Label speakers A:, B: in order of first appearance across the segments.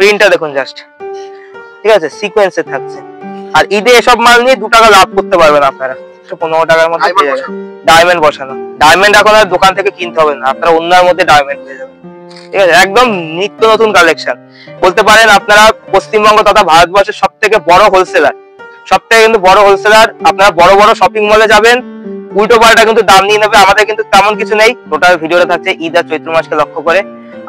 A: প্রিন্টটা দেখুন জাস্ট, ঠিক আছে, সিকোয়েন্সে থাকছে। আর ঈদে এসব মাল নিয়ে 2 টাকা লাভ করতে পারবেন আপনারা, 15 টাকার মধ্যে পেয়ে যাবেন। ডায়মন্ড বসানো, ডায়মন্ড এখন আর দোকান থেকে কিনতে হবে না, আপনারা অন্যার মধ্যে ডায়মন্ড পেয়ে যাবেন, ঠিক আছে, একদম নিত্য নতুন কালেকশন বলতে পারেন। আপনারা পশ্চিমবঙ্গ তথা ভারতবর্ষের সব থেকে বড় হোলসেলার, সব থেকে কিন্তু বড় হোলসেলার। আপনারা বড় বড় শপিং মলে যাবেন, উল্টো পাল্টা কিন্তু দাম নিয়ে নেবে। আমাদের কিন্তু তেমন কিছু নেই, টোটাল ভিডিওটা থাকছে ঈদ আর চৈত্র মাসকে লক্ষ্য করে।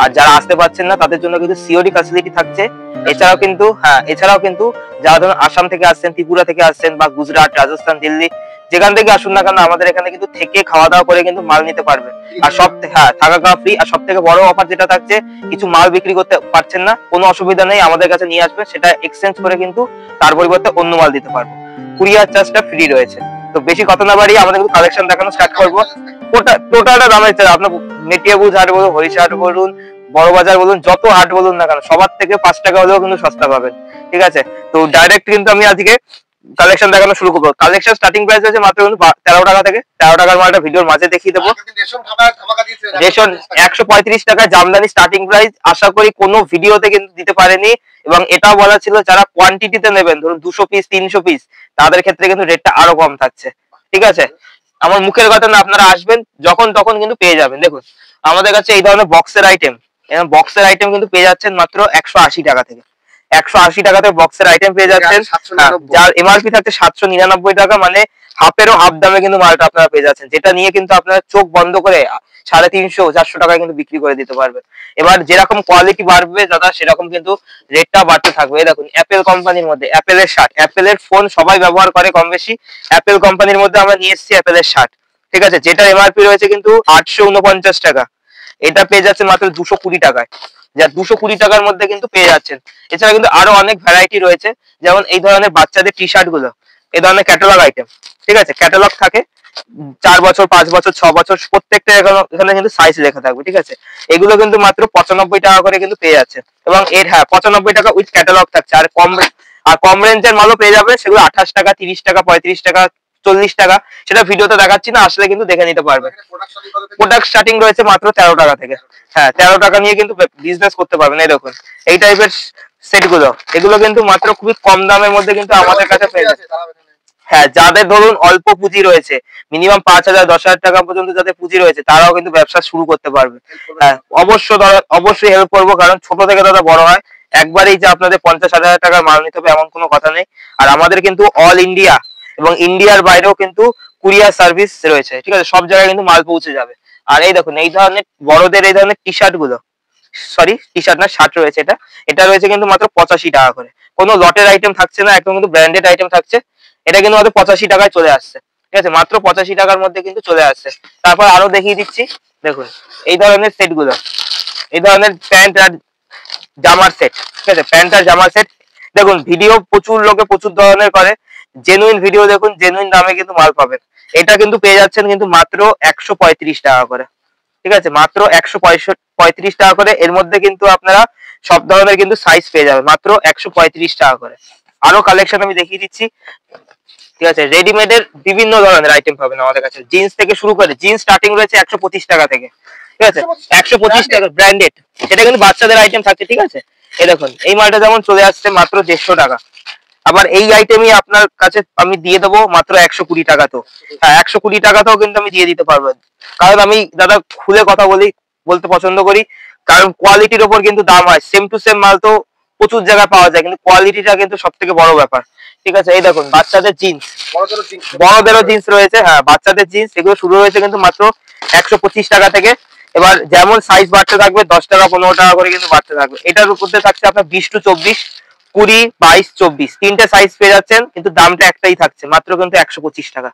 A: আর যারা আসতে পারছেন না তাদের জন্য কিন্তু সিওডি ফ্যাসিলিটি থাকছে। এছাড়াও কিন্তু যারা ধরুন আসাম থেকে আসছেন, ত্রিপুরা থেকে আসছেন, বা গুজরাট, রাজস্থান, দিল্লি, যেখান থেকে আসুন না কেন, আমাদের এখানে কিন্তু থেকে খাওয়া দাওয়া করে কিন্তু মাল নিতে পারবেন। আর থাকা খাওয়া ফ্রি। আর সব থেকে বড় অফার যেটা থাকছে, কিছু মাল বিক্রি করতে পারছেন না, কোনো অসুবিধা নেই, আমাদের কাছে নিয়ে আসবেন, সেটা এক্সচেঞ্জ করে কিন্তু তার পরিবর্তে অন্য মাল দিতে পারবো। কুরিয়ার চার্জটা ফ্রি রয়েছে। তো বেশি কথা না বাড়িয়ে আমাদের কিন্তু কালেকশন দেখানো স্টার্ট করবো। টোটালটা দামের চাই, আপনার মেটিয়াবুজ হাট বলুন, হরিশা হাট বলুন, বড় বাজার বলুন, যত হাট বলুন না কেন, সবার থেকে 5 টাকা হলেও কিন্তু সস্তা পাবেন, ঠিক আছে। তো ডাইরেক্ট কিন্তু আমি আজকে কালেকশন দেখানো শুরু করবো। কালেকশন স্টার্টিং প্রাইস আছে মাত্র 13 টাকা থেকে। 13 টাকার মালটা ভিডিওর মাঝে দেখিয়ে দেবো। রেশন 135 টাকা জামদানি স্টার্টিং প্রাইস, আশা করি কোনো ভিডিওতে কিন্তু দিতে পারেনি। এবং এটাও বলা ছিল যারা কোয়ান্টিটিতে নেবেন, ধরুন 200 পিস 300 পিস, তাদের ক্ষেত্রে কিন্তু রেটটা আরো কম থাকছে, ঠিক আছে। আমার মুখের কথা না, আপনারা আসবেন যখন তখন কিন্তু পেয়ে যাবেন। দেখুন আমাদের কাছে এই ধরনের বক্সের আইটেম কিন্তু পেয়ে যাচ্ছেন মাত্র 180 টাকা থেকে। 180 টাকাতে বক্সের আইটেম পেয়ে যাচ্ছেন, যার এমআরপি থাকছে 799 টাকা, মানে হাফেরও হাফ দামে কিন্তু মালটা আপনারা পেয়ে যাচ্ছেন, যেটা নিয়ে কিন্তু আপনারা চোখ বন্ধ করে 350-400 টাকায় কিন্তু বিক্রি করে দিতে পারবেন। এবার যেরকম কোয়ালিটি বাড়বে দাদা, সেরকম কিন্তু রেটটা বাড়তে থাকবে। এই দেখুন অ্যাপেল কোম্পানির মধ্যে অ্যাপেলের শার্ট, অ্যাপেলের ফোন সবাই ব্যবহার করে কম বেশি, অ্যাপেল কোম্পানির মধ্যে আমরা নিয়ে এসেছি অ্যাপেলের শার্ট, ঠিক আছে, যেটার এমআরপি রয়েছে কিন্তু 849 টাকা, এটা পেয়ে যাচ্ছে মাত্র 220 টাকায়, যা 220 টাকার মধ্যে কিন্তু পেয়ে যাচ্ছেন। এছাড়া কিন্তু আরো অনেক ভ্যারাইটি রয়েছে, যেমন এই ধরনের বাচ্চাদের টি শার্ট গুলো, এই ধরনের ক্যাটালগ আইটেম, ঠিক আছে, ক্যাটালগ থাকে 4 বছর 5 বছর 6 বছর, প্রত্যেকটা এখানে কিন্তু সাইজ লেখা থাকবে, ঠিক আছে। এগুলো কিন্তু মাত্র 95 টাকা করে কিন্তু পেয়ে যাচ্ছে। এবং 95 টাকা উইথ ক্যাটালগ থাকছে। আর কম রেঞ্জের মালও পেয়ে যাবে, সেগুলো 28 টাকা, 30 টাকা, 35 টাকা, 40 টাকা, সেটা ভিডিওতে দেখাচ্ছি না, আসলে কিন্তু দেখে নিতে পারবে। প্রোডাক্ট স্টার্টিং রয়েছে মাত্র 13 টাকা থেকে। 13 টাকা নিয়ে কিন্তু বিজনেস করতে পারবেন। এই দেখুন এই টাইপের সেট গুলো, এগুলো কিন্তু মাত্র খুবই কম দামের মধ্যে কিন্তু আমাদের কাছে পেয়ে যাচ্ছে। যাদের ধরুন অল্প পুঁজি রয়েছে, মিনিমাম 5,000 10,000 টাকা পর্যন্ত যাদের পুঁজি রয়েছে, তারাও কিন্তু ব্যবসা শুরু করতে পারবে। অবশ্যই হেল্প করবো, কারণ ছোট থেকে দাদা বড় হয়, একবারেই যে আপনাদের 50,000 টাকার মাল নিতে হবে এমন কোনো কথা নেই। আর আমাদের কিন্তু অল ইন্ডিয়া এবং ইন্ডিয়ার বাইরেও কিন্তু কুরিয়ার সার্ভিস রয়েছে, ঠিক আছে, সব জায়গায় কিন্তু মাল পৌঁছে যাবে। আর এই দেখুন এই ধরনের বড়দের এই ধরনের টি শার্ট গুলো, টি শার্ট না শার্ট রয়েছে, এটা রয়েছে কিন্তু মাত্র 85 টাকা করে। কোনো লটের আইটেম থাকছে না, একদম কিন্তু ব্র্যান্ডেড আইটেম থাকছে। এটা কিন্তু মাত্র 85 টাকায় চলে আসছে, ঠিক আছে, মাত্র 85 টাকার মধ্যে কিন্তু চলে আসছে। তারপর আরো দেখিয়ে দিচ্ছি, দেখুন এই ধরনের সেট গুলো, এই ধরনের প্যান্ট আর জামার সেট, ঠিক আছে, প্যান্ট আর জামার সেট। দেখুন ভিডিও প্রচুর লোকে প্রচুর ধরনের করে, জেনুইন ভিডিও দেখুন, জেনুইন দামে কিন্তু মাল পাবেন। এটা কিন্তু পেয়ে যাচ্ছেন কিন্তু মাত্র 135 টাকা করে, ঠিক আছে, মাত্র 135 টাকা করে। এর মধ্যে কিন্তু আপনারা সব ধরনের কিন্তু সাইজ পেয়ে যাবেন মাত্র 135 টাকা করে। আরো কালেকশন আমি দেখিয়ে দিচ্ছি, ঠিক আছে, রেডিমেডের বিভিন্ন ধরনের আইটেম পাবেন আমাদের কাছে। জিন্স থেকে শুরু করে, জিন্স স্টার্টিং রয়েছে 125 টাকা থেকে, ঠিক আছে, 125 টাকা ব্র্যান্ডেড, এটা কিন্তু বাচ্চাদের আইটেম থাকছে, ঠিক আছে। এই দেখুন এই মালটা যেমন চলে আসছে মাত্র 150 টাকা। আবার এই আইটেমই আপনার কাছে আমি দিয়ে দেবো মাত্র 120 টাকা। তো 120 টাকাতেও কিন্তু আমি দিয়ে দিতে পারবো, কারণ আমি দাদা খুলে কথা বলতে পছন্দ করি, কারণ কোয়ালিটির ওপর কিন্তু দাম হয়। সেম টু সেম মাল তো প্রচুর জায়গায় পাওয়া যায়, কিন্তু কোয়ালিটিটা কিন্তু সব থেকে বড় ব্যাপার, ঠিক আছে। এই দেখুন বাচ্চাদের জিন্স, বড়দেরও জিন্স রয়েছে, বাচ্চাদের জিন্স, এগুলো শুরু হয়েছে কিন্তু মাত্র 125 টাকা থেকে। এবার যেমন সাইজ বাড়তে থাকবে 10 টাকা 15 টাকা করে কিন্তু বাড়তে থাকবে। এটার উপরে থাকছে আপনার 20 to 24, 20, 22, 24 তিনটে সাইজ পেয়ে যাচ্ছেন, কিন্তু দামটা একটাই থাকছে মাত্র কিন্তু 125 টাকা।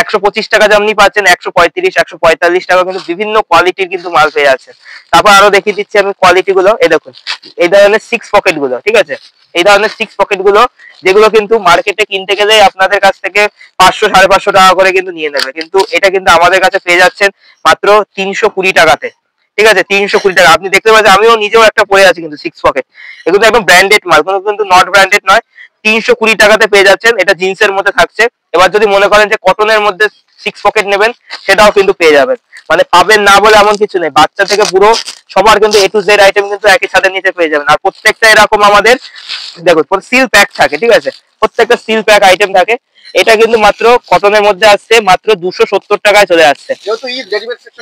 A: 125 টাকা যেমনি পাচ্ছেন 135, 145 টাকা কিন্তু বিভিন্ন কোয়ালিটির কিন্তু মাল পেয়ে যাচ্ছেন। তারপর আরো দেখিয়ে দিচ্ছি আমি কোয়ালিটি গুলো। এই দেখুন এই ধরনের 6 পকেট গুলো, ঠিক আছে, এই ধরনের 6 পকেট গুলো, যেগুলো কিন্তু মার্কেটে কিনতে গেলে আপনাদের কাছ থেকে 500-550 টাকা করে কিন্তু নিয়ে নেবে, কিন্তু এটা কিন্তু আমাদের কাছে পেয়ে যাচ্ছেন মাত্র 320 টাকাতে, ঠিক আছে, 320 টাকা। আপনি দেখতে পাচ্ছেন আমিও নিজেও একটা পরে আছি কিন্তু 6 পকেট, এগুলো একদম ব্র্যান্ডেড মাল, কোনো কিন্তু নট ব্র্যান্ডেড নয়। 320 টাকাতে পেয়ে যাচ্ছেন, এটা জিন্সের মধ্যে থাকছে। এবার যদি মনে করেন যে কটনের মধ্যে 6 পকেট নেবেন, সেটাও কিন্তু পেয়ে যাবেন মানে পাবেন না বলে এমন কিছু নেই, বাচ্চা থেকে পুরো সবার কিন্তু A to Z আইটেম কিন্তু একই সাথে নিতে পেয়ে যাবেন। আর প্রত্যেকটা এরকম আমাদের দেখো সিল প্যাক থাকে, ঠিক আছে, প্রত্যেকটা সিল প্যাক আইটেম থাকে। এটা কিন্তু মাত্র কটনের মধ্যে আসছে, মাত্র 270 টাকায় চলে আসছে।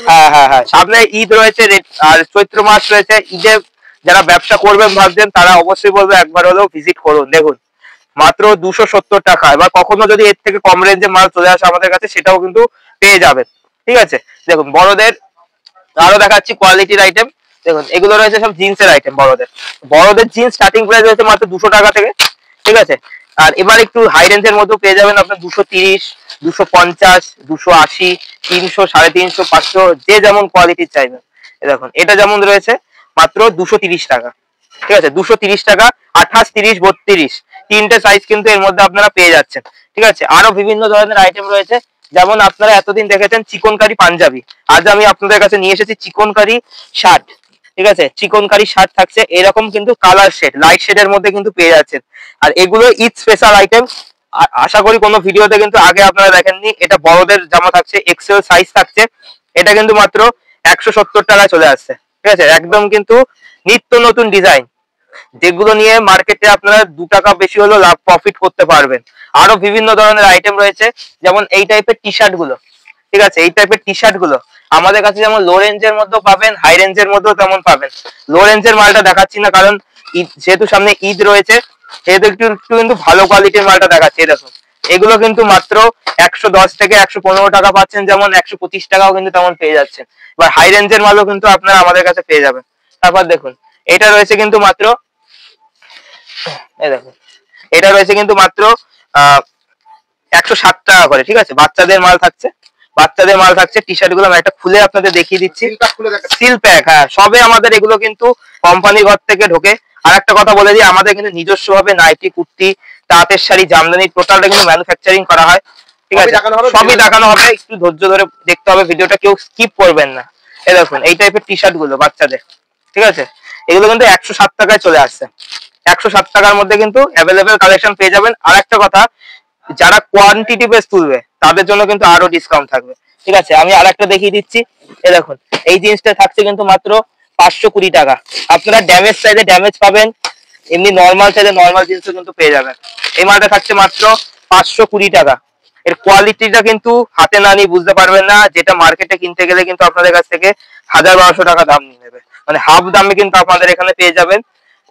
A: হ্যাঁ হ্যাঁ হ্যাঁ, সামনে ঈদ রয়েছে আর চৈত্র মাস রয়েছে, ঈদে যারা ব্যবসা করবেন ভাবছেন তারা অবশ্যই বলবো একবার হলেও ভিজিট করুন। দেখুন মাত্র 270 টাকা। এবার কখনো যদি এর থেকে কম রেঞ্জে মাল চলে আসে আমাদের কাছে সেটাও কিন্তু পেয়ে যাবেন, ঠিক আছে। দেখুন বড়দের আরো দেখাচ্ছি কোয়ালিটির আইটেম। দেখুন এগুলো রয়েছে সব জিন্সের আইটেম। বড়দের জিন্স স্টার্টিং প্রাইস রয়েছে মাত্র 200 টাকা থেকে, ঠিক আছে। আর এবার একটু হাই রেঞ্জের মধ্যে পেয়ে যাবেন আপনার 230, 250, 280, 300, 350, 500, যে যেমন কোয়ালিটির চাইবেন। দেখুন এটা যেমন রয়েছে মাত্র 230 টাকা, ঠিক আছে, 230 টাকা। 28, 30, 32 তিনটে সাইজ কিন্তু এর মধ্যে আপনারা পেয়ে যাচ্ছেন, ঠিক আছে। আরো বিভিন্ন ধরনের আইটেম রয়েছে, যেমন আপনারা এতদিন দেখেছেন চিকনকারি পাঞ্জাবি, আজ আমি আপনাদের কাছে নিয়ে এসেছি চিকনকারি শার্ট, ঠিক আছে। চিকনকারি শার্ট থাকছে এরকম কিন্তু কালার শেড, লাইট শেডের মধ্যে কিন্তু পেয়ে যাচ্ছেন। আর এগুলো ঈদ স্পেশাল আইটেম, আশা করি কোনো ভিডিওতে কিন্তু আগে আপনারা দেখেননি। এটা বড়দের জামা থাকছে, এক্সেল সাইজ থাকছে, এটা কিন্তু মাত্র 170 টাকায় চলে আসছে, ঠিক আছে। একদম কিন্তু নিত্য নতুন ডিজাইন, যেগুলো নিয়ে মার্কেটে আপনারা 2 টাকা বেশি হলেও লাভ প্রফিট করতে পারবেন। আরো বিভিন্ন ধরনের আইটেম রয়েছে, যেমন এই টাইপের টি শার্ট গুলো, ঠিক আছে। এই টাইপের টি শার্ট গুলো আমাদের কাছে যেমন লো রেঞ্জের মধ্যেও পাবেন, হাই রেঞ্জের মধ্যেও তেমন পাবেন। লো রেঞ্জের মালটা দেখাচ্ছি না, কারণ যেহেতু সামনে ঈদ রয়েছে সেহেতু একটু কিন্তু ভালো কোয়ালিটির মালটা দেখাচ্ছি। দেখুন এগুলো কিন্তু মাত্র 110 থেকে 115 টাকা পাচ্ছেন, যেমন 125 টাকাও কিন্তু তেমন পেয়ে যাচ্ছেন। এবার হাই রেঞ্জের মালও কিন্তু আপনারা আমাদের কাছে পেয়ে যাবেন। তারপর দেখুন এটা রয়েছে কিন্তু মাত্র, এই দেখুন এটা রয়েছে কিন্তু মাত্র 160 টাকা করে, ঠিক আছে। বাচ্চাদের মাল থাকছে, বাচ্চাদের মাল থাকছে। টি শার্ট গুলো আমি একটা খুলে আপনাদের দেখিয়ে দিচ্ছি, সিল প্যাক। হ্যাঁ, সবে আমাদের এগুলো কিন্তু কোম্পানি ঘর থেকে ঢোকে। আর একটা কথা বলে দিই, আমাদের কিন্তু নিজস্ব ভাবে নাইটি, কুর্তি, তাঁতের শাড়ি, জামদানি টোটালটা কিন্তু ম্যানুফ্যাকচারিং করা হয়, ঠিক আছে। সবই দেখানো হবে, একটু ধৈর্য ধরে দেখতে হবে ভিডিওটা, কেউ স্কিপ করবেন না। এই দেখুন এই টাইপের টি শার্ট গুলো বাচ্চাদের, ঠিক আছে, এগুলো কিন্তু 160 টাকায় চলে আসছে। 160 টাকার মধ্যে কিন্তু অ্যাভেলেবেল কালেকশন পেয়ে যাবেন। আর একটা কথা, যারা কোয়ান্টিটি বেস তুলবে তাদের জন্য কিন্তু আরো ডিসকাউন্ট থাকবে, ঠিক আছে। আমি আর একটা দেখিয়ে দিচ্ছি। এই দেখুন এই জিনিসটা থাকছে কিন্তু মাত্র 520 টাকা। আপনারা ড্যামেজ চাইলে ড্যামেজ পাবেন, এমনি নর্মাল চাইলে নর্মাল জিনিসও কিন্তু পেয়ে যাবেন। এই মালটা থাকছে মাত্র 520 টাকা। এর কোয়ালিটিটা কিন্তু হাতে না নিয়ে বুঝতে পারবেন না, যেটা মার্কেটে কিনতে গেলে কিন্তু আপনাদের কাছ থেকে 1000-1200 টাকা দাম নিয়ে নেবে, মানে হাফ দামে কিন্তু আপনাদের এখানে পেয়ে যাবেন।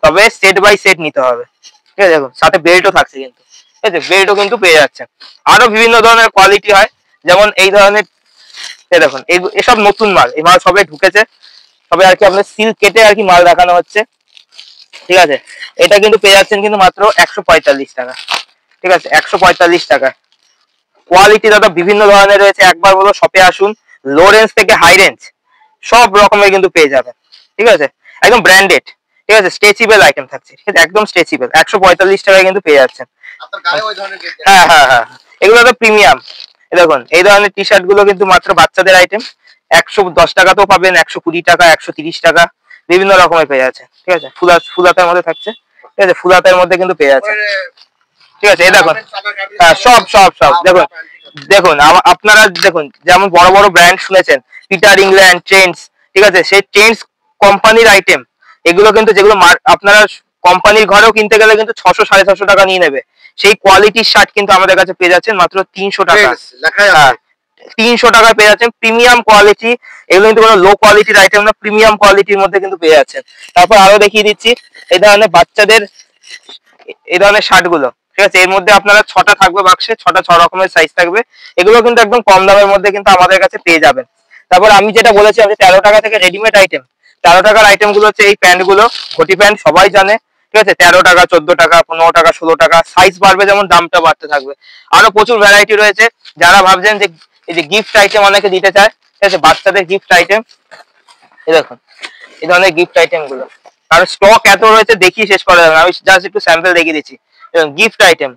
A: তবে সেট বাই সেট নিতে হবে, ঠিক আছে। দেখুন সাথে বেল্টও থাকছে কিন্তু, ঠিক আছে, বেল্টও কিন্তু পেয়ে যাচ্ছেন। আরো বিভিন্ন ধরনের কোয়ালিটি হয়, যেমন এই ধরনের, এই দেখুন এসব নতুন মাল, এই মাল সবে ঢুকেছে, সবে আর কি আপনার সিল কেটে আর কি মাল দেখানো হচ্ছে, ঠিক আছে। এটা কিন্তু পেয়ে যাচ্ছেন কিন্তু মাত্র 145 টাকা, ঠিক আছে, 145 টাকা। কোয়ালিটি দাদা বিভিন্ন ধরনের রয়েছে, একবার বলো শপে আসুন, লো রেঞ্জ থেকে হাই রেঞ্জ সব রকমের কিন্তু পেয়ে যাবেন, ঠিক আছে। একদম ব্র্যান্ডেড, ঠিক আছে, স্ট্রেচেবল আইটেম থাকছে, ঠিক আছে, একদম স্ট্রেচেবল। 145 টাকায় কিন্তু পেয়ে যাচ্ছেন। হ্যাঁ হ্যাঁ হ্যাঁ, এগুলো তো প্রিমিয়াম। দেখুন এই ধরনের টি শার্ট গুলো কিন্তু মাত্র বাচ্চাদের আইটেম, 110 টাকাতেও পাবেন, 120 টাকা, 130 টাকা, বিভিন্ন রকমের পেয়ে যাচ্ছে, ঠিক আছে। ফুলাতার মধ্যে থাকছে, ঠিক আছে, ফুলাতার মধ্যে কিন্তু পেয়ে যাচ্ছে, ঠিক আছে। এই দেখুন হ্যাঁ, সব সব সব দেখুন, দেখুন আপনারা দেখুন, যেমন বড় বড় ব্র্যান্ড শুনেছেন, পিটার ইংল্যান্ড, ট্রেন্ডস, ঠিক আছে, সেই ট্রেন্ডস কোম্পানির আইটেম এগুলো কিন্তু, যেগুলো আপনারা কোম্পানির ঘরেও কিনতে গেলে কিন্তু 600-650 টাকা নিয়ে নেবে, সেই কোয়ালিটির শার্ট কিন্তু আমাদের কাছে পেয়ে যাচ্ছেন মাত্র 300 টাকা। হ্যাঁ, 300 টাকায় পেয়ে যাচ্ছেন, প্রিমিয়াম কোয়ালিটি। এগুলো কিন্তু কোনো লো কোয়ালিটির আইটেম না, প্রিমিয়াম কোয়ালিটির মধ্যে কিন্তু পেয়ে যাচ্ছেন। তারপর আরো দেখিয়ে দিচ্ছি এই ধরনের বাচ্চাদের এই ধরনের শার্ট গুলো, ঠিক আছে। এর মধ্যে আপনারা 6টা থাকবে বাক্সে, 6টা 6 রকমের সাইজ থাকবে। এগুলো কিন্তু একদম কম দামের মধ্যে কিন্তু আমাদের কাছে পেয়ে যাবেন। তারপর আমি যেটা বলেছি, আমি 13 টাকা থেকে রেডিমেড আইটেম, 13 টাকার আইটেম গুলো হচ্ছে এই প্যান্ট গুলো, ঘটি প্যান্ট সবাই জানে, ঠিক আছে। 13 টাকা, 14 টাকা, 15 টাকা, 16 টাকা, সাইজ বাড়বে যেমন দামটা বাড়তে থাকবে। আরো প্রচুর ভ্যারাইটি রয়েছে। যারা ভাবছেন যে এই যে গিফট আইটেম অনেকে দিতে চায়, ঠিক আছে, বাচ্চাদের গিফট আইটেম, এই দেখুন এই ধরনের গিফট আইটেম গুলো, কারণ স্টক এত রয়েছে দেখিয়ে শেষ করা যাবে না, আমি জাস্ট একটু স্যাম্পল দেখিয়ে দিচ্ছি। গিফট আইটেম,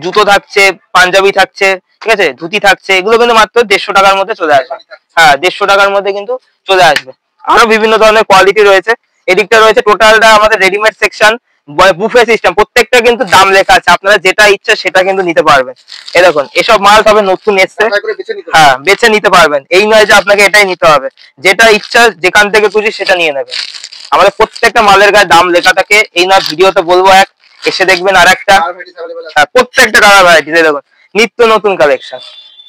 A: জুতো থাকছে, পাঞ্জাবি থাকছে, ঠিক আছে, ধুতি থাকছে, এগুলো কিন্তু মাত্র 150 টাকার মধ্যে চলে আসবে। হ্যাঁ, 150 টাকার মধ্যে কিন্তু চলে আসবে। আরো বিভিন্ন ধরনের কোয়ালিটি রয়েছে। এদিকটা রয়েছে টোটালটা আমাদের রেডিমেড সেকশন, বুফে সিস্টেম, প্রত্যেকটা কিন্তু দাম লেখা আছে, আপনারা যেটা ইচ্ছা সেটা কিন্তু নিতে পারবেন। এই দেখুন এসব মাল তবে নতুন এসছে, হ্যাঁ বেছে নিতে পারবেন, এই নয় যে আপনাকে এটাই নিতে হবে, যেটা ইচ্ছা যেখান থেকে খুশি সেটা নিয়ে নেবেন। আমাদের প্রত্যেকটা মালের গায়ে দাম লেখা থাকে, এই না ভিডিওতে বলবো এক, এসে দেখবেন আর একটা, প্রত্যেকটা কালার ভ্যারাইটি দেখুন, নিত্য নতুন কালেকশন।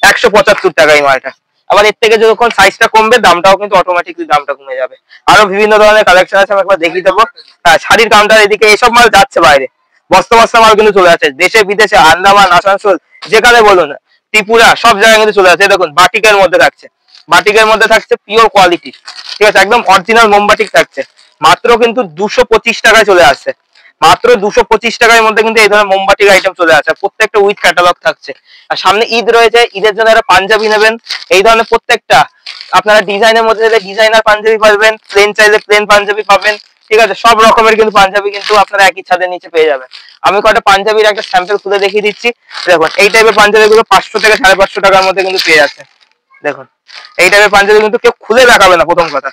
A: 175 টাকা এই মালটা। আবার এর থেকে যখন সাইজটা কমবে দামটাও কিন্তু অটোমেটিকলি দামটা কমে যাবে। আরো বিভিন্ন ধরনের কালেকশন আছে, আমি একবার দেখিয়ে দেবো। হ্যাঁ শাড়ির কাউন্টার এদিকে এসব মাল যাচ্ছে বাইরে, বস্তা বস্তা মাল কিন্তু চলে যাচ্ছে দেশে বিদেশে, আন্দামান আসানসোল যেখানে বলুন, ত্রিপুরা সব জায়গায় কিন্তু চলে যাচ্ছে। দেখুন বাটিকের মধ্যে থাকছে, বাটিকের মধ্যে থাকছে পিওর কোয়ালিটি, ঠিক আছে, একদম অরিজিনাল মোমবাটিক থাকছে, মাত্র কিন্তু 225 টাকায় চলে আসছে। মাত্র 225 টাকার মধ্যে কিন্তু এই ধরনের মোমবাটিক আইটেম চলে আসে, প্রত্যেকটা উইথ ক্যাটালগ থাকছে। আর সামনে ঈদ রয়েছে, ঈদের জন্য একটা পাঞ্জাবি নেবেন, এই ধরনের প্রত্যেকটা আপনারা ডিজাইনের মধ্যে ডিজাইনার পাঞ্জাবি পাবেন, প্লেন চাইলে প্লেন পাঞ্জাবি পাবেন, ঠিক আছে, সব রকমের কিন্তু পাঞ্জাবি কিন্তু আপনারা একই ছাদের নিচে পেয়ে যাবেন। আমি কয়টা পাঞ্জাবির একটা স্যাম্পল খুলে দেখিয়ে দিচ্ছি। দেখুন এই টাইপের পাঞ্জাবি গুলো 500 থেকে 550 টাকার মধ্যে কিন্তু পেয়ে যাচ্ছে। দেখুন এই টাইপের পাঞ্জাবি কিন্তু কেউ খুলে দেখাবে না, প্রথম কথা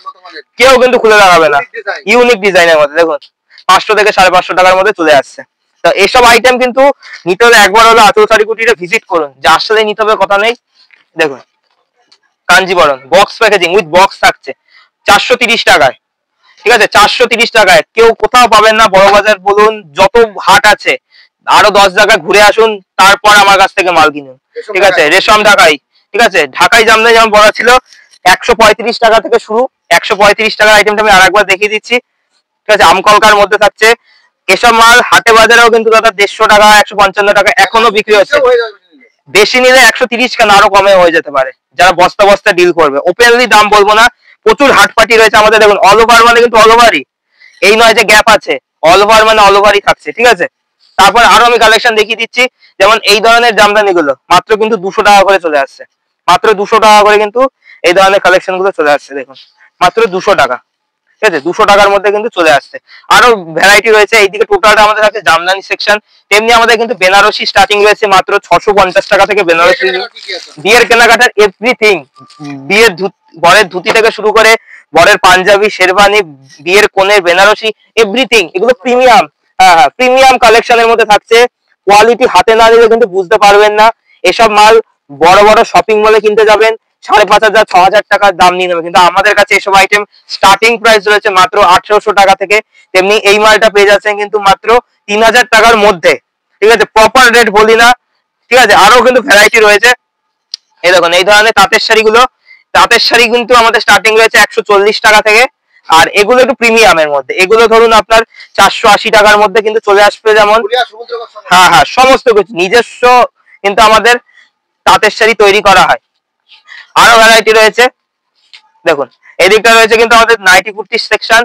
A: কেউ কিন্তু খুলে দেখাবে না, ইউনিক ডিজাইনের মধ্যে দেখুন 500 থেকে 550 টাকার মধ্যে চলে আসছে। তো এইসব আইটেম কিন্তু নিতে হলে একবার হলো আঁচল শাড়ি কুটিরে ভিজিট করুন, যার সাথে নিতে হবে কথা নেই। দেখুন Kanjeevaram box packaging with box থাকছে 430 টাকায়, ঠিক আছে, 430 টাকায় কেউ কোথাও পাবেন না। বড় বাজার বলুন, যত হাট আছে আরো 10 জায়গা ঘুরে আসুন, তারপর আমার কাছ থেকে মাল কিনুন, ঠিক আছে। রেশম ঢাকাই, ঠিক আছে, ঢাকাই জামদানি যেমন বলা ছিল 135 টাকা থেকে শুরু, 135 টাকার আইটেমটা আমি আরেকবার দেখিয়ে দিচ্ছি, ঠিক আছে। আমকলকার মধ্যে থাকছে এসব মাল, হাটে বাজারেও কিন্তু দাদা 150 টাকা 155 টাকা এখনো বিক্রি হচ্ছে, বেশি নিলে 130 কেন আরো কমে হয়ে যেতে পারে, যারা বস্তা বস্তা ডিল করবে। ওপেনলি দাম বলবো না, প্রচুর হাট পার্টি রয়েছে আমাদের, দেখুন অল ওভার মানে কিন্তু অল ওভারই, এই নয় যে গ্যাপ আছে, অল ওভার মানে অল ওভারই থাকছে, ঠিক আছে। তারপর আরো আমি কালেকশন দেখিয়ে দিচ্ছি, যেমন এই ধরনের জামদানি গুলো মাত্র কিন্তু 200 টাকা করে চলে আসছে, মাত্র 200 টাকা করে কিন্তু এই ধরনের কালেকশন গুলো চলে আসছে, দেখুন মাত্র 200 টাকা, ঠিক আছে, 200 টাকার মধ্যে কিন্তু চলে আসছে। আরো ভ্যারাইটি রয়েছে, এইদিকে টোটালটা আমাদের আছে জামদানি সেকশন, তেমনি আমাদের কিন্তু বেনারসি স্টার্টিং রয়েছে মাত্র 650 টাকা থেকে। বেনারসি বিয়ের কেনাকাটার এভরিথিং, বিয়ের বরের ধুতি থেকে শুরু করে বরের পাঞ্জাবি শেরবানি, বিয়ের কোণের বেনারসি এভরিথিং, এগুলো প্রিমিয়াম, হ্যাঁ হ্যাঁ প্রিমিয়াম কালেকশনের মধ্যে থাকছে। কোয়ালিটি হাতে না নিলে কিন্তু বুঝতে পারবেন না। এসব মাল বড় বড় শপিং মলে কিনতে যাবেন 5,500 6,000 টাকার দাম নিয়ে নেবে, কিন্তু আমাদের কাছে এসব আইটেম স্টার্টিং প্রাইস রয়েছে মাত্র 1800 টাকা থেকে। তেমনি এই মালটা পেয়ে যাচ্ছেন কিন্তু মাত্র 3,000 টাকার মধ্যে, ঠিক আছে, প্রপার রেট বলি না, ঠিক আছে। আরো কিন্তু ভ্যারাইটি রয়েছে, এই দেখুন এই ধরনের তাঁতের শাড়িগুলো, তাঁতের শাড়ি কিন্তু আমাদের স্টার্টিং রয়েছে 140 টাকা থেকে। আর এগুলো একটু প্রিমিয়ামের মধ্যে, এগুলো ধরুন আপনার 480 টাকার মধ্যে কিন্তু চলে আসবে। যেমন হ্যাঁ হ্যাঁ সমস্ত কিছু নিজস্ব কিন্তু আমাদের তাঁতের শাড়ি তৈরি করা হয়। আরো ভ্যারাইটি রয়েছে, দেখুন এদিকটা রয়েছে কিন্তু আমাদের নাইটি কুর্তি সেকশন,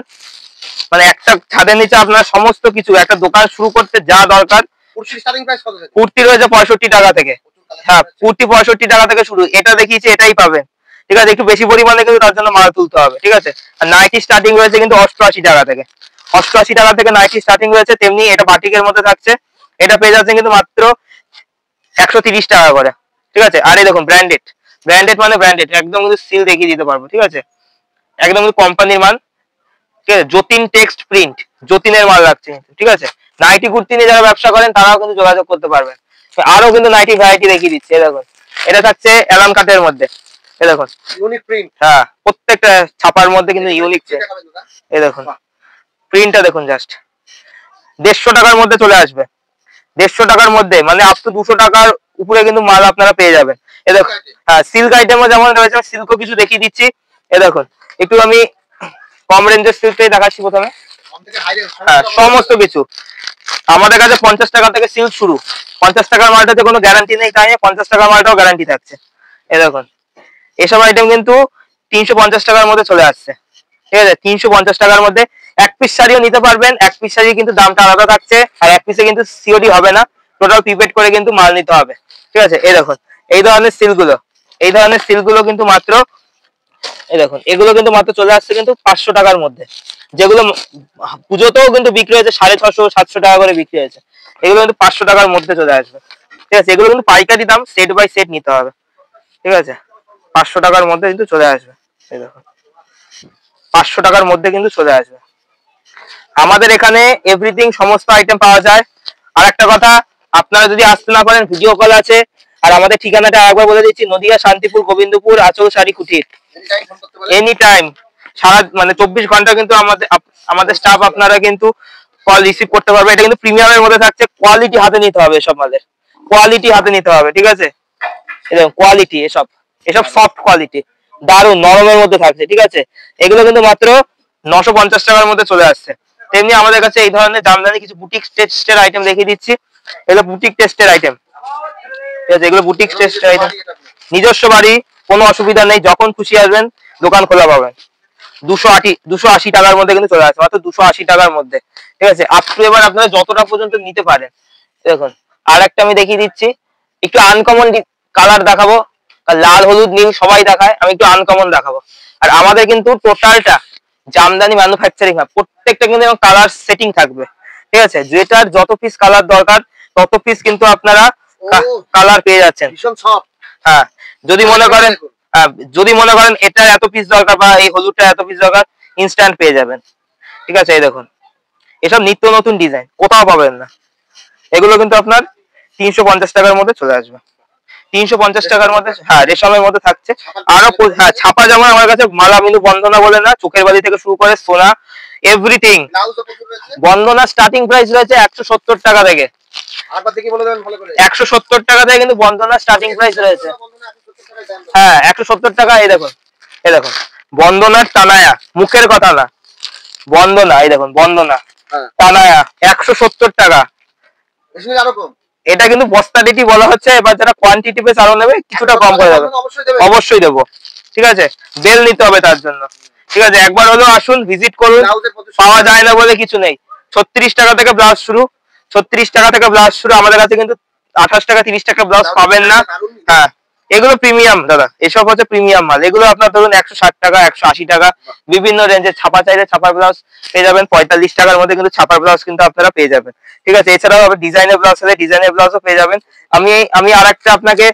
A: মানে একটা ছাদের নিচে আপনার সমস্ত কিছু, একটা দোকান শুরু করতে যা দরকার। কুর্তি রয়েছে 65 টাকা থেকে, হ্যাঁ কুর্তি 65 টাকা থেকে শুরু, এটা দেখিয়েছি এটাই পাবেন, ঠিক আছে, একটু বেশি পরিমাণে কিন্তু তার জন্য মাল তুলতে হবে, ঠিক আছে। আর নাইটি স্টার্টিং রয়েছে কিন্তু 88 টাকা থেকে, 88 টাকা থেকে নাইটি স্টার্টিং রয়েছে। তেমনি এটা বাটিকের মধ্যে থাকছে, এটা পেয়ে যাচ্ছে কিন্তু মাত্র 130 টাকা করে, ঠিক আছে। আর এই দেখুন ব্র্যান্ডেড, ব্র্যান্ডেড মানে ব্র্যান্ডেড, একদম কিন্তু সিল দেখিয়ে দিতে পারবো, ঠিক আছে, একদম কিন্তু কোম্পানির মাল, ঠিক আছে। যতীন টেক্সট প্রিন্ট, যতীনের মাল রাখছে, ঠিক আছে। নাইটি কুর্তি নিয়ে যারা ব্যবসা করেন তারাও কিন্তু যোগাযোগ করতে পারবেন। আরো কিন্তু নাইটি ভ্যারাইটি দেখিয়ে দিচ্ছে, দেখুন এটা থাকছে অ্যালাম কাটের মধ্যে, এই দেখুন ইউনিক প্রিন্ট, হ্যাঁ প্রত্যেকটা ছাপার মধ্যে কিন্তু ইউনিক, এই দেখুন প্রিন্টটা দেখুন জাস্ট 150 টাকার মধ্যে চলে আসবে, 150 টাকার মধ্যে, মানে আপ টু 200 টাকার উপরে কিন্তু মাল আপনারা পেয়ে যাবেন। এ দেখুন হ্যাঁ সিল্ক আইটেমও যেমন রয়েছে, সিল্কও কিছু দেখিয়ে দিচ্ছি। এ দেখুন একটু আমি কম রেঞ্জের সিল্কটাই দেখাচ্ছি প্রথমে, হ্যাঁ সমস্ত কিছু আমাদের কাছে 50 টাকা থেকে সিল্ক শুরু, 50 টাকার মালটাতে কোনো গ্যারান্টি নেই, তাই 50 টাকার মালটাও গ্যারান্টি থাকছে। এই দেখুন এসব আইটেম কিন্তু 350 টাকার মধ্যে চলে আসছে, ঠিক আছে, 350 টাকার মধ্যে। এক পিস শাড়িও নিতে পারবেন, এক পিস শাড়ি কিন্তু দামটা আলাদা থাকছে, আর এক পিসে কিন্তু সিওডি হবে না, টোটাল প্রিপেড করে কিন্তু মাল নিতে হবে, ঠিক আছে। এই দেখুন এই ধরনের সিল্কগুলো, এই ধরনের সিল্কগুলো কিন্তু মাত্র, এই দেখুন এগুলো কিন্তু মাত্র চলে আসছে কিন্তু 500 টাকার মধ্যে, যেগুলো পুজোতেও কিন্তু বিক্রি হয়েছে 650 700 টাকা করে বিক্রি হয়েছে, এগুলো কিন্তু 500 টাকার মধ্যে চলে আসবে, ঠিক আছে। এগুলো কিন্তু পাইকারি দাম, সেট বাই সেট নিতে হবে, ঠিক আছে, 500 টাকার মধ্যে কিন্তু চলে আসবে, এই দেখুন 500 টাকার মধ্যে কিন্তু চলে আসবে। আমাদের এখানে এভরিথিং সমস্ত আইটেম পাওয়া যায়। আর একটা কথা, আপনারা যদি আসতে না পারেন ভিডিও কল আছে। আর আমাদের ঠিকানাটা একবার বলে দিচ্ছি, নদিয়া শান্তিপুর গোবিন্দপুর আঁচল শাড়ি কুটির। এনি টাইম সারা মানে 24 ঘন্টা কিন্তু আমাদের স্টাফ আপনারা কিন্তু কল রিসিভ করতে পারবে। এটা কিন্তু প্রিমিয়ামের মধ্যে থাকছে, কোয়ালিটি হাতে নিতে হবে এসব মালের, কোয়ালিটি হাতে নিতে হবে, ঠিক আছে? এরকম কোয়ালিটি, এসব এসব সফট কোয়ালিটি, দারুন নরমের মধ্যে থাকছে, ঠিক আছে? এগুলো কিন্তু মাত্র 950 টাকার মধ্যে চলে আসছে। তেমনি আমাদের কাছে এই ধরনের জামদানি কিছু বুটিক টেস্টের আইটেম দেখিয়ে দিচ্ছি। এগুলো বুটিক টেস্টের আইটেম, ঠিক আছে? এগুলো বুটিক টেস্টের আইটেম, নিজস্ব বাড়ি, কোনো অসুবিধা নেই, যখন খুশি আসবেন দোকান খোলা পাবেন। 280 টাকার মধ্যে কিন্তু চলে আসছে, মাত্র 280 টাকার মধ্যে, ঠিক আছে? আপ টু এবার আপনারা যতটা পর্যন্ত নিতে পারেন। দেখুন আর একটা আমি দেখিয়ে দিচ্ছি, একটু আনকমন কালার দেখাবো। লাল হলুদ নীল সবাই দেখায়, আমি একটু আনকমন দেখাবো। আর আমাদের কিন্তু টোটালটা জামদানি ম্যানুফ্যাকচারিং হয়, প্রত্যেকটা কিন্তু কালার সেটিং থাকবে, ঠিক আছে? যেটার যত পিস কালার দরকার তত পিস কিন্তু আপনারা কালার পেয়ে যাচ্ছেন। হ্যাঁ, যদি মনে করেন এটা এত পিস দরকার বা এই হলুদটা এত পিস দরকার, ইনস্ট্যান্ট পেয়ে যাবেন, ঠিক আছে? এই দেখুন এসব নিত্য নতুন ডিজাইন, কোথাও পাবেন না। এগুলো কিন্তু আপনার 350 টাকার মধ্যে চলে আসবে, 350 টাকার মধ্যে। হ্যাঁ, রেশমের মধ্যে থাকছে। আরো হ্যাঁ, ছাপা জামা আমার কাছে মালা বিন্দু বন্দনা বলে না, চোখের বালি থেকে শুরু করে সোনা এভরিথিং। বন্দনা স্টার্টিং প্রাইস রয়েছে 170 টাকা থেকে। 170 টাকা থেকে কিন্তু বন্দনা স্টার্টিং প্রাইস রয়েছে। হ্যাঁ, 170 টাকা। এই দেখুন বন্দনার টানায়া, মুখের কথা না, বন্দনা, এই দেখুন বন্দনা টানায়া 170 টাকা। এটা কিন্তু বস্তাটিটি বলা হচ্ছে, এবার যারা কোয়ান্টিটি বেশ আরো নেবে কিছুটা কম করে দেবে, অবশ্যই দেবো, ঠিক আছে? বেল নিতে হবে তার জন্য, ঠিক আছে? একবার হলেও আসুন, ভিজিট করুন, পাওয়া যায় না বলে কিছু নেই। 36 টাকা থেকে ব্লাউজ শুরু, 36 টাকা থেকে ব্লাউজ শুরু। আমাদের কাছে কিন্তু 28 টাকা 30 টাকা ব্লাউজ পাবেন না। হ্যাঁ, এগুলো প্রিমিয়াম দাদা, এসব হচ্ছে প্রিমিয়াম মাল। এগুলো আপনার ধরুন 160 টাকা 180 টাকা, বিভিন্ন রেঞ্জের। ছাপা চাইলে ছাপার ব্লাউজ পেয়ে যাবেন 45 টাকার মধ্যে, কিন্তু ছাপার ব্লাউজ কিন্তু আপনারা পেয়ে যাবেন, ঠিক আছে? এছাড়াও ডিজাইনের ব্লাউজ আছে, ডিজাইনের ব্লাউজও পেয়ে যাবেন। আমি আর একটা আপনাকে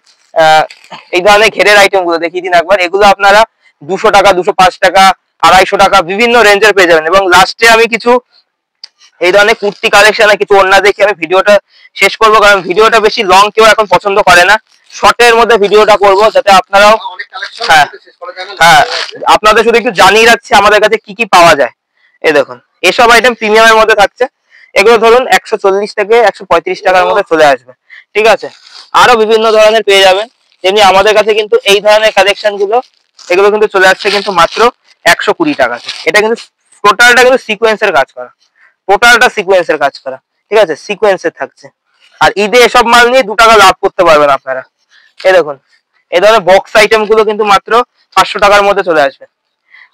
A: এই ধরনের ঘেরের আইটেম গুলো দেখিয়ে দিন একবার। এগুলো আপনারা 200 টাকা 205 টাকা 250 টাকা বিভিন্ন রেঞ্জের পেয়ে যাবেন। এবং লাস্টে আমি কিছু এই ধরনের কুর্তি কালেকশন আর কিছু ওড়না দেখে আমি ভিডিওটা শেষ করবো, কারণ ভিডিওটা বেশি লং কেউ এখন পছন্দ করে না, শর্টের মধ্যে ভিডিওটা করবো, যাতে আপনারাও হ্যাঁ আপনাদের শুধু একটু জানিয়ে রাখছি আমাদের কাছে কি কি পাওয়া যায়। এই দেখুন এসব আইটেম প্রিমিয়ামের মধ্যে থাকছে। এগুলো ধরুন 140 থেকে 135 টাকার মধ্যে চলে আসবে, ঠিক আছে? আরো বিভিন্ন ধরনের পেয়ে যাবেন। তেমনি আমাদের কাছে কিন্তু এই ধরনের কালেকশন গুলো, এগুলো কিন্তু চলে আসছে কিন্তু মাত্র 120 টাকাতে। এটা কিন্তু টোটালটা কিন্তু সিকোয়েন্সের কাজ করা, টোটালটা সিকোয়েন্সের কাজ করা, ঠিক আছে? সিকোয়েন্সের থাকছে। আর ঈদে এসব মাল নিয়ে 2 টাকা লাভ করতে পারবেন আপনারা। এই দেখুন এই ধরনের বক্স আইটেম গুলো কিন্তু মাত্র 500 টাকার মধ্যে চলে আসবে।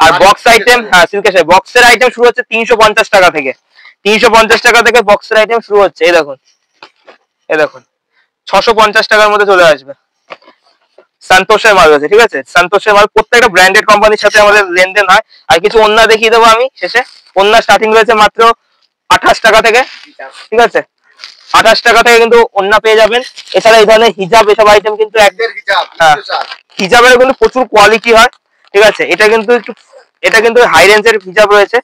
A: আর বক্স আইটেম, হ্যাঁ সিল্কের শাড়ি, বক্সের আইটেম শুরু হচ্ছে 350 টাকা থেকে। 350 টাকা থেকে বক্সের আইটেম শুরু হচ্ছে। এই দেখুন 650 টাকার মধ্যে চলে আসবে। সন্তোষের মাল আছে, ঠিক আছে? সন্তোষের মাল প্রত্যেকটা ব্র্যান্ডেড কোম্পানির সাথে আমাদের লেনদেন হয়। আর কিছু ওন্না দেখিয়ে দেবো আমি শেষে। ওন্না স্টার্টিং রয়েছে মাত্র 28 টাকা থেকে, ঠিক আছে? 28 টাকা থেকে কিন্তু ওন্না পেয়ে যাবেন। এছাড়া এই ধরনের হিজাব, এসব আইটেম কিন্তু হিজাবের কিন্তু প্রচুর কোয়ালিটি হয়, ঠিক আছে? এটা কিন্তু হাই রেঞ্জের হিজাব রয়েছে,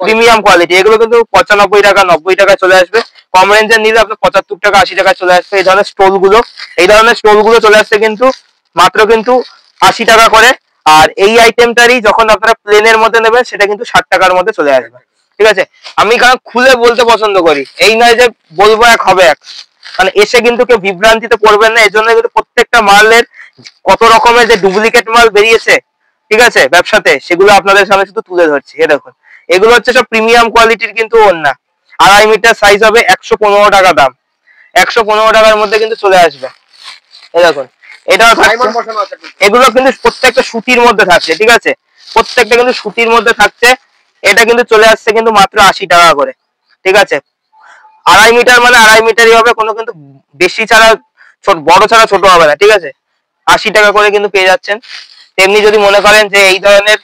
A: প্রিমিয়াম কোয়ালিটি। এগুলো কিন্তু 95 টাকা 90 টাকা চলে আসবে। কম রেঞ্জের নিলে আপনার 75 টাকা 80 টাকা চলে আসবে। এই ধরনের স্টোল গুলো চলে আসছে কিন্তু মাত্র কিন্তু 80 টাকা করে। আর এই আইটেমটারই যখন আপনারা প্লেনের মধ্যে নেবেন সেটা কিন্তু 60 টাকার মধ্যে চলে আসবে, ঠিক আছে? আমি কারণ খুলে বলতে পছন্দ করি, এই নয় যে বলবো এক হবে এক, মানে এসে কিন্তু কেউ বিভ্রান্তিতে পড়বেন না। এই জন্য কিন্তু প্রত্যেকটা মালের কত রকমের যে ডুপ্লিকেট মাল বেরিয়েছে, ঠিক আছে, ব্যবসাতে, সেগুলো আপনাদের সামনে শুধু তুলে ধরছি। এ দেখুন এগুলো হচ্ছে সব প্রিমিয়াম কোয়ালিটির কিন্তু ওড়না। 2.5 মিটার সাইজ হবে, 115 টাকা দাম। 115 টাকার মধ্যে কিন্তু চলে আসবে। এই দেখুন এটাও থাকছে। এগুলো কিন্তু প্রত্যেকটা সুতির মধ্যে থাকছে, ঠিক আছে? প্রত্যেকটা কিন্তু সুতির মধ্যে থাকছে। এটা কিন্তু চলে আসছে কিন্তু মাত্র 80 টাকা করে, ঠিক আছে? 2.5 মিটার মানে 2.5 মিটারই হবে, কোনো কিন্তু বেশি ছাড়া বড় ছাড়া ছোট হবে না, ঠিক আছে? 80 টাকা করে কিন্তু পেয়ে যাচ্ছেন। তেমনি যদি মনে করেন যে এই ধরনের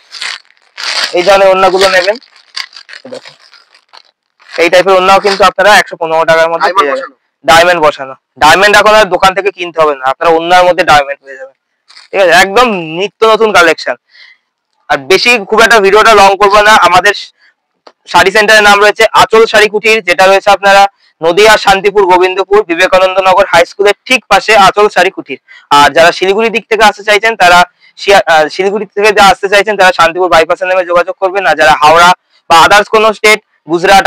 A: ওড়নাগুলো নেবেন, দেখুন এই টাইপের ওড়নাও কিন্তু আপনারা 115 টাকার মধ্যে পেয়ে যাবেন। ডায়মন্ড বসানো, ডায়মন্ড এখন আর দোকান থেকে কিনতে হবে না, আপনারা ওড়নার মধ্যে ডায়মন্ড পেয়ে যাবেন, ঠিক আছে? একদম নিত্য নতুন কালেকশন। আর বেশি খুব একটা ভিডিওটা লং করবো না, আমাদের শাড়ি সেন্টারের নাম রয়েছে আঁচল শাড়ি কুটির, যেটা রয়েছে আপনারা নদিয়া, শান্তিপুর, গোবিন্দপুর, বিবেকানন্দ নগর হাই স্কুলের ঠিক পাশে আঁচল শাড়ি কুটির। আর যারা শিলিগুড়ি দিক থেকে আসতে চাইছেন তারা শিলিগুড়ি থেকে যা আসতে চাইছেন তারা শান্তিপুর বাইপাসের নামে যোগাযোগ করবেন। আর যারা হাওড়া বা আদার্স কোনো স্টেট, গুজরাট,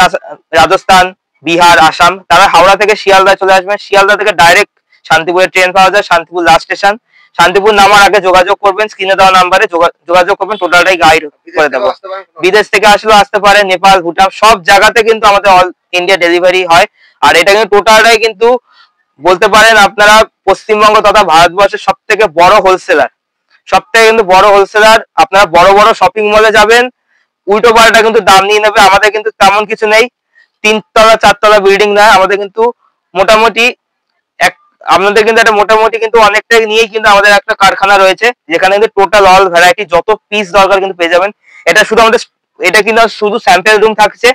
A: রাজস্থান, বিহার, আসাম, তারা হাওড়া থেকে শিয়ালদা চলে আসবেন। শিয়ালদা থেকে ডাইরেক্ট শান্তিপুরের ট্রেন পাওয়া যায়, শান্তিপুর লাস্ট স্টেশন। শান্তিপুর নামার আগে যোগাযোগ করবেন, স্ক্রিনে দেওয়া নাম্বারে যোগাযোগ করবেন, টোটালটাই গাইড করে দেবো। বিদেশ থেকে আসলেও আসতে পারে, নেপাল, ভুটান সব জায়গাতে কিন্তু আমাদের অল ইন্ডিয়া ডেলিভারি হয়। আর এটা কিন্তু টোটালটাই কিন্তু বলতে পারেন আপনারা পশ্চিমবঙ্গ তথা ভারতবর্ষের সব থেকে বড় হোলসেলার, সব থেকে কিন্তু বড় হোলসেলার। আপনারা বড় বড় শপিং মলে যাবেন, উল্টো পাল্টা কিন্তু দাম নিয়ে নেবে। আমাদের কিন্তু তেমন কিছু নেই, 3 তলা 4 তলা বিল্ডিং নয়, আমাদের কিন্তু মোটামুটি আপনাদের কিন্তু একটা মোটামুটি কিন্তু অনেকটা নিয়েই কিন্তু আমাদের একটা কারখানা রয়েছে, যেখানে কিন্তু টোটাল অল ভ্যারাইটি যত পিস দরকার কিন্তু পেয়ে যাবেন। এটা শুধু আমাদের, এটা কিন্তু শুধু স্যাম্পল রুম থাকছে,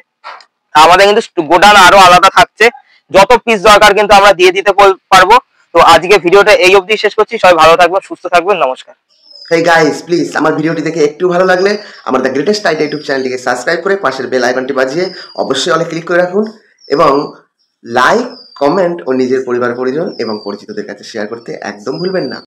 A: আমাদের কিন্তু গোডাউন আরো আলাদা থাকছে, যত পিস দরকার কিন্তু আমরা দিয়ে দিতে পারবো। তো আজকে ভিডিওটা এই অবধি শেষ করছি। সবাই ভালো থাকবেন, সুস্থ থাকবেন, নমস্কার।
B: হেই গাইস, প্লিজ আমার ভিডিওটি দেখে একটু ভালো লাগলে আমার দ্য গ্রেটেস্ট আইডিয়া ইউটিউব চ্যানেলটিকে সাবস্ক্রাইব করে পাশের বেল আইকনটি বাজিয়ে অবশ্যই অলে ক্লিক করে রাখুন এবং লাইক, কমেন্ট ও নিজের পরিবার পরিজন এবং পরিচিতদের কাছে শেয়ার করতে একদম ভুলবেন না।